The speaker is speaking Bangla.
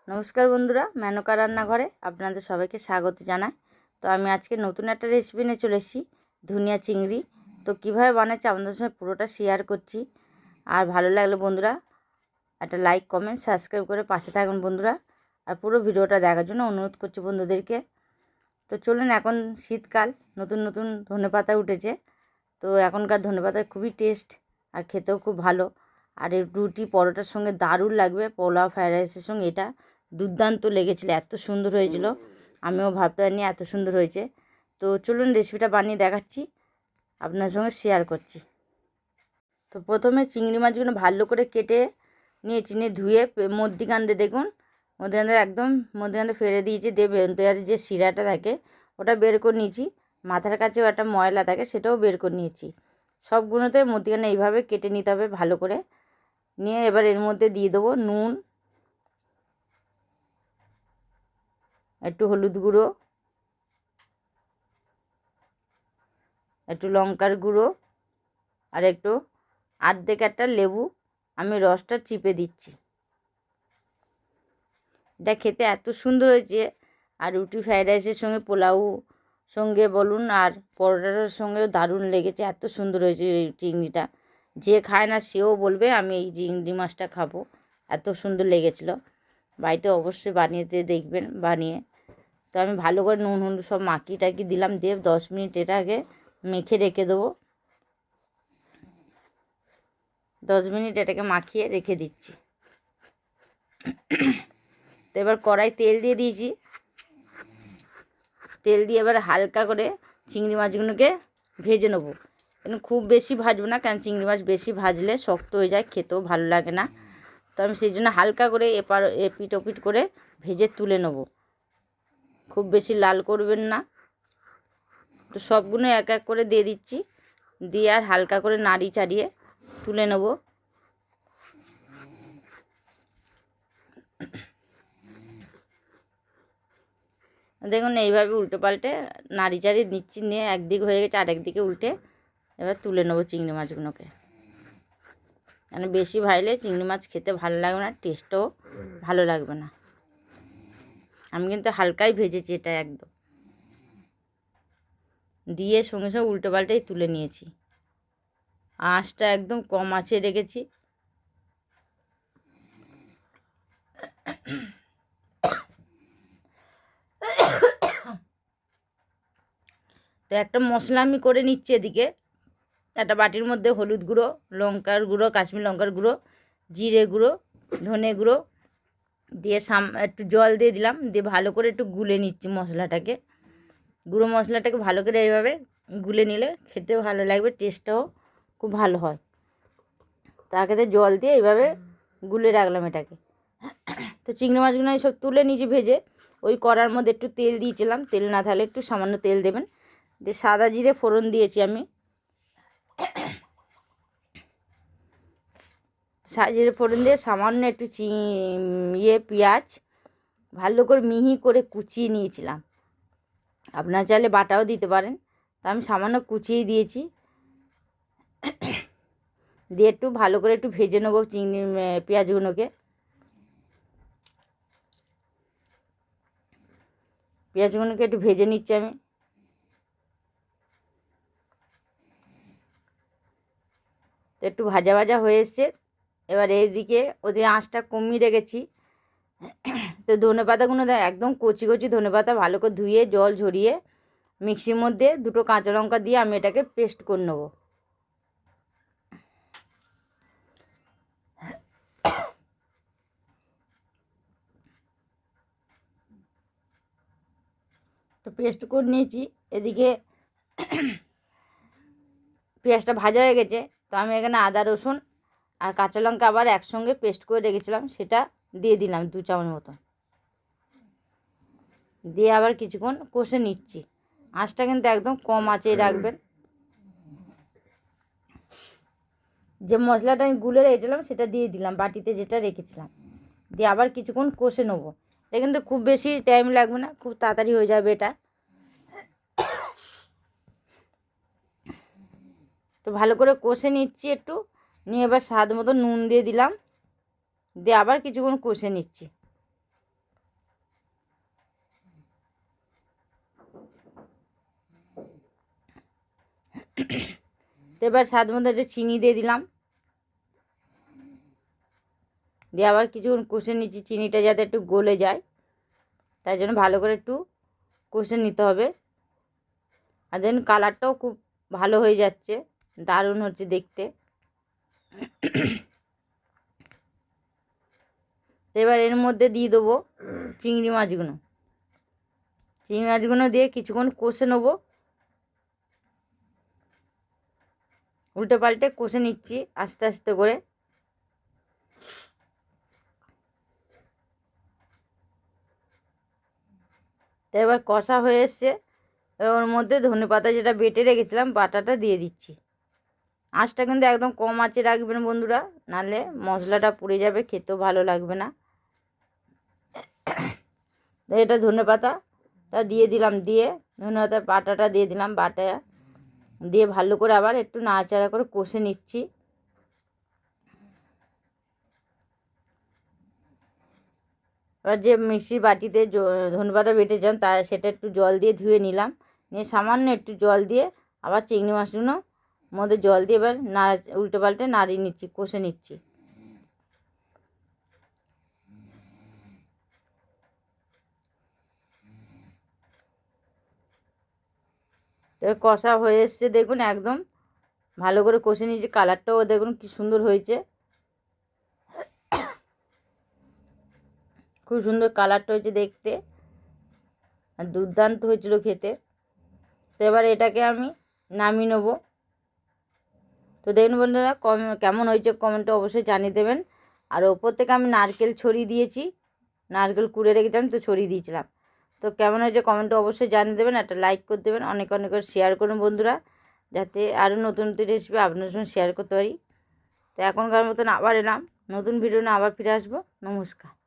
নমস্কার বন্ধুরা, মেনকা রান্নাঘরে আপনাদের সবাইকে স্বাগত জানাই। তো আমি আজকে নতুন একটা রেসিপি নিয়ে চলে এসেছি, ধনিয়া চিংড়ি। তো কীভাবে বানাচ্ছি আপনাদের সঙ্গে পুরোটা শেয়ার করছি। আর ভালো লাগলে বন্ধুরা একটা লাইক, কমেন্ট, সাবস্ক্রাইব করে পাশে থাকুন বন্ধুরা। আর পুরো ভিডিওটা দেখার জন্য অনুরোধ করছি বন্ধুদেরকে। তো চলুন, এখন শীতকাল, নতুন নতুন ধনেপাতা উঠেছে। তো এখনকার ধনেপাতা খুবই টেস্ট আর খেতেও খুব ভালো। আর এই রুটি পরোটার সঙ্গে দারুণ লাগবে, পোলাও ফ্রায়েড রাইসের সঙ্গে এটা দুর্দান্ত লেগেছিলো, এত সুন্দর হয়েছিল। আমিও ভাবতে পারিনি এত সুন্দর হয়েছে। তো চলুন রেসিপিটা বানিয়ে দেখাচ্ছি, আপনার সঙ্গে শেয়ার করছি। তো প্রথমে চিংড়ি মাছগুলো ভালো করে কেটে নিয়েছি, নিয়ে ধুয়ে মধ্যিখানতে দেখুন, মধ্যিখানতে একদম মধ্যিখানতে ফেলে দিয়েছি। দিয়ে ভেতরে যে শিরাটা থাকে ওটা বের করে নিয়েছি। মাথার কাছেও একটা ময়লা থাকে, সেটাও বের করে নিয়েছি। সবগুলোতে মধ্যিখানে এইভাবে কেটে নিতে হবে ভালো করে। নিয়ে এবার এর মধ্যে দিয়ে দেবো নুন, একটু হলুদ গুঁড়ো, একটু লঙ্কার গুঁড়ো, আর একটু আর্ধেক একটা লেবু আমি রসটা চিপে দিচ্ছি। এটা খেতে এত সুন্দর হয়েছে। আর রুটি ফ্রাইড রাইসের সঙ্গে, পোলাও সঙ্গে বলুন আর পরোটার সঙ্গেও দারুণ লেগেছে, এত সুন্দর হয়েছে এই চিংড়িটা। যে খায় না সেও বলবে আমি এই চিংড়ি মাছটা খাবো, এত সুন্দর লেগেছিলো। বাড়িতে অবশ্যই বানিয়ে দেখবেন বানিয়ে। তো আমি ভালো করে নুন হলুদ সব মাখিয়ে টাকি দিলাম, দিয়ে 10 মিনিট এটাকে মেখে রেখে দেবো। 10 মিনিট এটাকে মাখিয়ে রেখে দিচ্ছি। তো এবার কড়াই তেল দিয়ে দিয়েছি। তেল দিয়ে এবার হালকা করে চিংড়ি মাছগুলোকে ভেজে নেবো। কিন্তু খুব বেশি ভাজবো না, কারণ চিংড়ি মাছ বেশি ভাজলে শক্ত হয়ে যায়, খেতেও ভালো লাগে না। তো আমি সেই জন্য হালকা করে এপিট ওপিট করে ভেজে তুলে নেবো, খুব বেশি লাল করবেন না। তো সবগুলো এক এক করে দিয়ে দিচ্ছি, দিয়ে আর হালকা করে নাড়ি চাড়িয়ে তুলে নেব। দেখুন এইভাবে উল্টে পাল্টে নাড়ি চাড়িয়ে নিচ্ছি, নিয়ে একদিক হয়ে গেছে আর একদিকে উল্টে এবার তুলে নেবো চিংড়ি মাছগুলোকে। মানে বেশি ভাজলে চিংড়ি মাছ খেতে ভালো লাগবে না, টেস্টও ভালো লাগবে না। আমি কিন্তু হালকাই ভেজেছি এটা একদম, দিয়ে সঙ্গে সঙ্গে উল্টো পাল্টেই তুলে নিয়েছি। আঁচটা একদম কম আঁচে রেখেছি। তো একটা মশলা আমি করে নিচ্ছি এদিকে। একটা বাটির মধ্যে হলুদ গুঁড়ো, লঙ্কার গুঁড়ো, কাশ্মীর লঙ্কার গুঁড়ো, জিরে গুঁড়ো, ধনে গুঁড়ো দিয়ে একটু জল দিয়ে দিলাম, দিয়ে ভালো করে একটু গুলে নিচ্ছি মশলাটাকে। গুঁড়ো মশলাটাকে ভালো করে এইভাবে গুলে নিলে খেতেও ভালো লাগবে, টেস্টটাও খুব ভালো হয়। তাকে জল দিয়ে এইভাবে গুলে রাখলাম এটাকে। তো চিংড়ি মাছগুলো সব তুলে নিয়েছি ভেজে। ওই কড়ার মধ্যে একটু তেল দিয়েছিলাম, তেল না থাকলে একটু সামান্য তেল দেবেন। দিয়ে সাদা জিরে ফোড়ন দিয়েছি আমি। সাদা জিরে ফোড়ন দিয়ে সামান্য একটু পেঁয়াজ ভালো করে মিহি করে কুচিয়ে নিয়েছিলাম। আপনারা চাইলে বাটাও দিতে পারেন, তা আমি সামান্য কুচিয়ে দিয়েছি। দিয়ে একটু ভালো করে একটু ভেজে নেবো পেঁয়াজগুলোকে। পেঁয়াজগুলোকে একটু ভেজে নিচ্ছি আমি। তো একটু ভাজা ভাজা হয়ে এসছে। এবার এইদিকে ওদিকে আঁচটা কমিয়ে রেখেছি। তো ধনেপাতাগুলো একদম কচি কচি ধনেপাতা ভালো করে ধুয়ে জল ঝরিয়ে মিক্সির মধ্যে দুটো কাঁচা লঙ্কা দিয়ে আমি এটাকে পেস্ট করে নেবো। তো পেস্ট করে নিয়েছি। এদিকে পেঁয়াজটা ভাজা হয়ে গেছে। তো আমি এখানে আদা রসুন আর কাঁচা লঙ্কা আবার একসঙ্গে পেস্ট করে রেখেছিলাম, সেটা দিয়ে দিলাম 2 চামচ মতো। দিয়ে আবার কিছুক্ষণ কষে নিচ্ছি। আঁচটা কিন্তু একদম কম আঁচেই রাখবেন। যে মশলাটা আমি গুলে রেখেছিলাম সেটা দিয়ে দিলাম বাটিতে যেটা রেখেছিলাম, দিয়ে আবার কিছুক্ষণ কষে নেবো। এটা কিন্তু খুব বেশি টাইম লাগবে না, খুব তাড়াতাড়ি হয়ে যাবে এটা। তো ভালো করে কষে নিচ্ছি একটু, নিয়ে এবার স্বাদ মতো নুন দিয়ে দিলাম, দিয়ে আবার কিছুক্ষণ কষে নিচ্ছি। তো এবার স্বাদ মতো একটু চিনি দিয়ে দিলাম, দিয়ে আবার কিছুক্ষণ কষে নিচ্ছি, চিনিটা যাতে একটু গলে যায় তাই জন্য ভালো করে একটু কষে নিতে হবে। আর দেন কালারটাও খুব ভালো হয়ে যাচ্ছে, দারুণ হচ্ছে দেখতে। এবার এর মধ্যে দিয়ে দেবো চিংড়ি মাছগুলো। চিংড়ি মাছগুলো দিয়ে কিছুক্ষণ কষে নেবো, উল্টে পাল্টে কষে নিচ্ছি আস্তে আস্তে করে। তো এবার কষা হয়ে এসছে, ওর মধ্যে ধনেপাতা যেটা বেটে রেখেছিলাম বাটাটা দিয়ে দিচ্ছি। আঁচটা কিন্তু একদম কম আঁচে রাখবেন বন্ধুরা, নাহলে মশলাটা পুড়ে যাবে, খেতেও ভালো লাগবে না। এটা ধনেপাতাটা দিয়ে দিলাম, দিয়ে ধনেপাতার বাটাটা দিয়ে দিলাম, বাটা দিয়ে ভালো করে আবার একটু নাড়াচাড়া করে কষে নিচ্ছি। এবার যে মিক্সির বাটিতে ধনেপাতা বেটেছিলাম সেটা একটু জল দিয়ে ধুয়ে নিলাম, নিয়ে সামান্য একটু জল দিয়ে আবার চিংড়ি মাছগুলো মধ্যে জল দিয়ে এবার উল্টে পাল্টে নাড়িয়ে নিচ্ছি, কষে নিচ্ছি। এবার কষা হয়ে এসছে দেখুন, একদম ভালো করে কষে নিয়েছি, কালারটাও দেখুন কি সুন্দর হয়েছে, খুব সুন্দর কালারটা হয়েছে দেখতে, আর দুর্দান্ত হয়েছিল খেতে। তো এবার এটাকে আমি নামিয়ে নেবো। তো দেখুন বন্ধুরা কেমন হয়েছে কমেন্টে অবশ্যই জানিয়ে দেবেন। আর ওপর থেকে আমি নারকেল ছড়িয়ে দিয়েছি, নারকেল কুড়ে রেখেছিলাম তো ছড়িয়ে দিয়েছিলাম। তো কেমন হয়েছে কমেন্টে অবশ্যই জানিয়ে দেবেন, একটা লাইক করে দেবেন, অনেক অনেক করে শেয়ার করুন বন্ধুরা, যাতে আরও নতুন নতুন রেসিপি আপনার সঙ্গে শেয়ার করতে পারি। তো এখনকার মতন আবার এলাম নতুন ভিডিও নিয়ে, আবার ফিরে আসবো। নমস্কার।